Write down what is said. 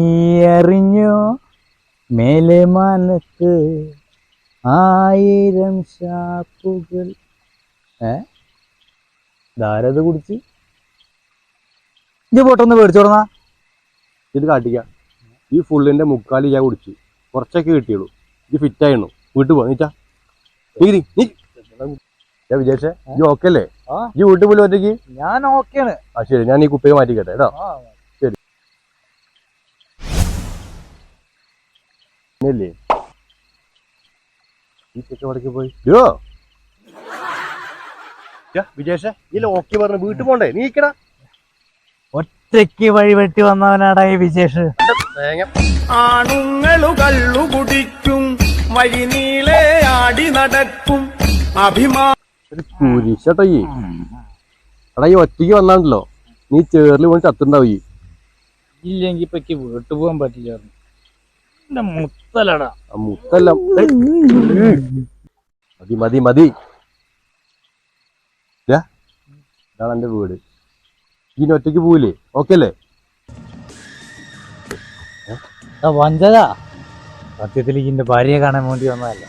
നീ അറിഞ്ഞോ മേലെ മാനത്ത് 1000 ഷാപ്പുകൾ. ധാരത് കുടിച്ച് ഇജ്ജ് പൊട്ടൊന്ന് മേടിച്ചോടന്നാ. ഇത് കാട്ടിക്ക. ഈ ഫുള്ളിന്റെ മുക്കാൽ ഞാൻ കുടിച്ചു, കുറച്ചൊക്കെ കിട്ടിയുള്ളൂ. ഇത് ഫിറ്റായിരുന്നു. വീട്ടിൽ പോവാ നീച്ചാ. ഞാൻ വിചാരിച്ചേ ഈ ഓക്കെ അല്ലേ? ഈ വീട്ടിൽ പോലും ഒറ്റയ്ക്ക് ഞാൻ ഓക്കെയാണ്. ആ ശരി, ഞാൻ ഈ കുപ്പിയെ മാറ്റിക്കട്ടെ കേട്ടോ. ശരി ല്ലേ ഈ ചെക്കടക്ക് പോയി വിജേഷേ ഈ ഓക്കെ പറഞ്ഞു വീട്ടിൽ പോണ്ടേ? നീക്കടാ. ഒറ്റയ്ക്ക് വഴിവെട്ടി വന്നവനാടാ ഈ വിശേഷ്. ആണുങ്ങളു കള്ളു കുടിക്കും, വഴി നീളെ ആടി നടക്കും, കുരിശട്ടോ ഈ എടാ. ഈ ഒറ്റയ്ക്ക് വന്നാണ്ടല്ലോ നീ ചേറിൽ പോയി ചത്തുണ്ടാവും. ഇല്ലെങ്കിൽ ഇപ്പൊ വീട്ടിൽ പോകാൻ പറ്റില്ല. എന്റെ മുത്തലടാ. മുത്തല്ല, മതി മതി മതി. ഇതാണ് എന്റെ വീട്. ഇനി ഒറ്റയ്ക്ക് പോവില്ലേ? ഓക്കെ അല്ലേ? വഞ്ചക സത്യത്തിൽ ഇതിന്റെ ഭാര്യയെ കാണാൻ വേണ്ടി വന്നതല്ല.